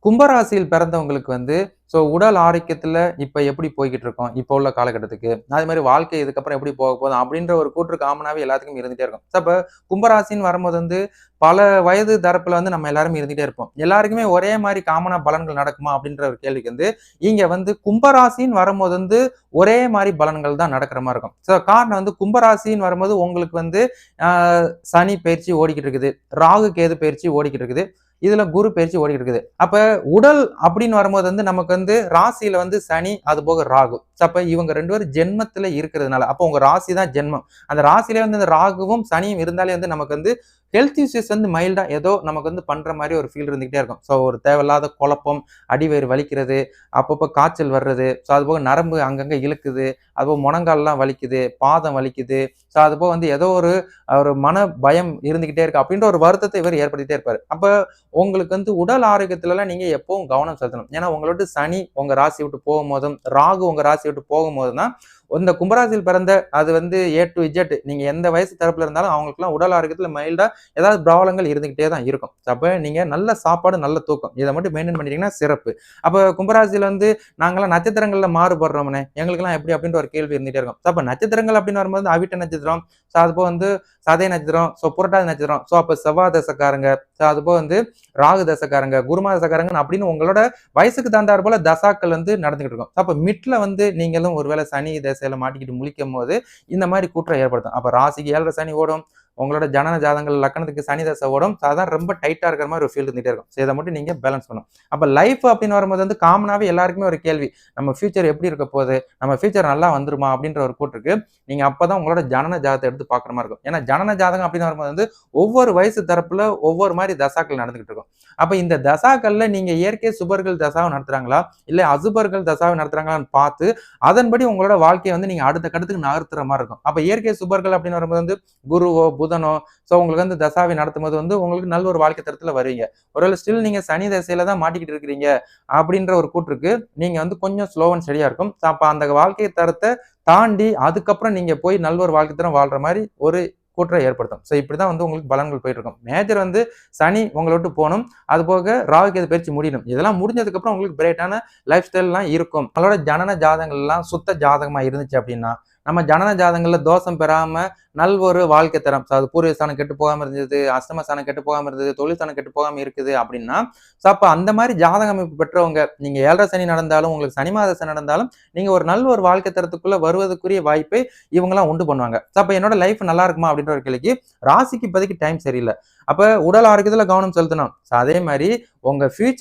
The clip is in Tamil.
கும்பராசியில் பிறந்தவங்களுக்கு வந்து உடல் ஆரோக்கியத்துல இப்ப எப்படி போய்கிட்டு இருக்கோம் இப்போ உள்ள காலகட்டத்துக்கு, அதே மாதிரி வாழ்க்கை இதுக்கப்புறம் எப்படி போக போதும் அப்படின்ற ஒரு கூற்று காமனாவே எல்லாத்துக்கும் இருந்துட்டே இருக்கும். அப்ப கும்பராசின்னு வரும்போது வந்து பல வயது தரப்புல வந்து நம்ம எல்லாருமே இருந்துட்டே இருப்போம். எல்லாருக்குமே ஒரே மாதிரி காமனா பலன்கள் நடக்குமா அப்படின்ற ஒரு கேள்விக்கு வந்து இங்க வந்து கும்பராசின்னு வரும்போது வந்து ஒரே மாதிரி பலன்கள் தான் நடக்கிற மாதிரி இருக்கும். காரணம் வந்து கும்பராசின்னு வரும்போது உங்களுக்கு வந்து சனி பயிற்சி ஓடிக்கிட்டு இருக்குது, ராகு கேது பயிற்சி ஓடிக்கிட்டு இருக்குது, இதுல குரு பயிற்சி ஓடிக்கிட்டு இருக்குது. அப்ப உடல் அப்படின்னு வரும்போது வந்து நமக்கு வந்து ராசியில வந்து சனி, அது போக ராகு. அப்ப இவங்க 2 பேரும் ஜென்மத்துல இருக்கிறதுனால, அப்ப உங்க ராசி தான் ஜென்மம். அந்த ராசியிலே வந்து இந்த ராகுவும் சனியும் இருந்தாலே வந்து நமக்கு வந்து ஹெல்த் இஷ்யூஸ் வந்து மைல்டா ஏதோ நமக்கு வந்து பண்ற மாதிரி ஒரு ஃபீல் இருந்துகிட்டே இருக்கும். ஒரு தேவையில்லாத குழப்பம், அடிவயிறு வலிக்கிறது, அப்பப்போ காய்ச்சல் வர்றது, அது போக நரம்பு அங்கங்க இழுக்குது, அதுபோக முழங்கால்லாம் வலிக்குது, பாதம் வலிக்குது, அதுபோக வந்து ஏதோ ஒரு ஒரு மன பயம் இருந்துகிட்டே இருக்கு அப்படின்ற ஒரு வருத்தத்தை இவர் ஏற்படுத்திட்டே இருப்பாரு. அப்ப உங்களுக்கு வந்து உடல் ஆரோக்கியத்துலலாம் நீங்க எப்பவும் கவனம் செலுத்தணும். ஏன்னா உங்களோட சனி உங்க ராசி விட்டு போகும்போதும், ராகு உங்க ராசி விட்டு போகும்போதும் தான் இந்த கும்பராசியில் பிறந்த அது வந்து ஏ டு இஜெட் நீங்க எந்த வயசு தரப்புல இருந்தாலும் அவங்களுக்குலாம் உடல் ஆரோக்கியத்துல மைல்டா ஏதாவது ப்ராப்ளங்கள் இருந்துகிட்டே தான் இருக்கும். அப்ப நீங்க நல்ல சாப்பாடு, நல்ல தூக்கம் இதை மட்டும் மெயின்டைன் பண்ணிட்டீங்கன்னா சிறப்பு. அப்ப கும்பராசியில வந்து நாங்களாம் நட்சத்திரங்கள்ல மாறுபடுறோம்னே, எங்களுக்கெல்லாம் எப்படி அப்படின்ற ஒரு கேள்வி இருந்துகிட்டே இருக்கும். அப்ப நட்சத்திரங்கள் அப்படின்னு வரும்போது அவிட்ட நட்சத்திரம், அதுபோக வந்து சதய நட்சத்திரம், புரட்டாதி நட்சத்திரம், அப்ப செவ்வாய் தசைக்காரங்க, அதுபோக வந்து ராகு தசைக்காரங்க, குருமா தசைக்காரங்க அப்படின்னு உங்களோட வயசுக்கு தகுந்தாற் போல தசாக்கள் வந்து நடந்துகிட்டு இருக்கும். அப்ப மிட்ல வந்து நீங்களும் ஒருவேளை சனி தசையில மாட்டிக்கிட்டு முழிக்கும் போது இந்த மாதிரி கூற்றம் ஏற்படுத்தும். அப்ப ராசிக்கு 7 சனி ஓடும், உங்களோட ஜனன ஜாதகங்கள் லக்கணத்துக்கு சனி தசை ஓடும், அதான் ரொம்ப டைட்டா இருக்கிற மாதிரி ஒரு ஃபீல் இருந்துட்டே இருக்கும். இதை மட்டும் நீங்க பேலன்ஸ் பண்ணணும். அப்ப லைஃப் அப்படின்னு வரும்போது வந்து காமனாவே எல்லாருக்குமே ஒரு கேள்வி, நம்ம ஃபியூச்சர் எப்படி இருக்க போகுது, நம்ம ஃபியூச்சர் நல்லா வந்துருமா அப்படின்ற ஒரு கூற்றுக்கு நீங்க அப்பதான் உங்களோட ஜனன ஜாதகத்தை எடுத்து பாக்குற மாதிரி இருக்கும். ஏன்னா ஜனன ஜாதகம் அப்படின்னு வரும்போது வந்து ஒவ்வொரு வயசு தரப்புல ஒவ்வொரு மாதிரி தசாக்கள் நடந்துகிட்டு இருக்கும். அப்ப இந்த தசாக்கள்ல நீங்க இயற்கை சுபர்கள் தசாவை நடத்துறாங்களா இல்ல அசுபர்கள் தசாவை நடத்துறாங்களான்னு பார்த்து அதன்படி உங்களோட வாழ்க்கையை வந்து நீங்க அடுத்த கட்டத்துக்கு நகர்த்துற மாதிரி இருக்கும். அப்ப இயற்கை சுபர்கள் அப்படின்னு வரும்போது வந்து குருவோ புதனோ உங்களுக்கு வந்து தசாவை நடத்தும் போது வந்து உங்களுக்கு நல்ல ஒரு வாழ்க்கை தரத்துல வருவீங்க. ஒருவேளை ஸ்டில் நீங்க சனி தசையில தான் மாட்டிக்கிட்டு இருக்கிறீங்க அப்படின்ற ஒரு கூற்றுக்கு நீங்க வந்து கொஞ்சம் ஸ்லோ அண்ட் ஸ்டடியா இருக்கும். அப்ப அந்த வாழ்க்கை தரத்தை தாண்டி அதுக்கப்புறம் நீங்க போய் நல்ல ஒரு வாழ்க்கை தரம் வாழ்ற மாதிரி ஒரு கூற்றை ஏற்படுத்தும். இப்படிதான் வந்து உங்களுக்கு பலன்கள் போயிட்டு இருக்கும். மேஜர் வந்து சனி உங்களை விட்டு போகணும், அது போக ராகு கேது பயிற்சி முடியணும். இதெல்லாம் முடிஞ்சதுக்கு அப்புறம் உங்களுக்கு கிரேட்டான லைஃப் ஸ்டைல் எல்லாம் இருக்கும். நம்மளோட ஜனன ஜாதகங்கள் எல்லாம் சுத்த ஜாதகமா இருந்துச்சு அப்படின்னா நம்ம ஜனன ஜாதகங்கள்ல தோஷம் பெறாம நல் ஒரு வாழ்க்கை தரம், அது பூர்வ ஸ்தானம் கெட்டு போகாம இருந்தது, அஷ்டம ஸ்தானம் கெட்டு போகாம இருந்தது, தொழில் ஸ்தானம் கெட்டு போகாம இருக்குது அப்படின்னா அப்ப அந்த மாதிரி ஜாதக அமைப்பு பெற்றவங்க நீங்க 7 சனி நடந்தாலும் உங்களுக்கு சனி மாத சனி நடந்தாலும் நீங்க ஒரு நல்ல ஒரு வாழ்க்கை தரத்துக்குள்ள வருவதற்குரிய வாய்ப்பை இவங்கெல்லாம் உண்டு பண்ணுவாங்க. அப்ப என்னோட லைஃப் நல்லா இருக்குமா அப்படின்ற ஒரு கேள்விக்கு ராசிக்கு இப்போதைக்கு டைம் சரியில்லை. அப்ப உடல் ஆரோக்கியத்துல கவனம் செலுத்தணும். அதே மாதிரி உங்க ஃபியூச்சர்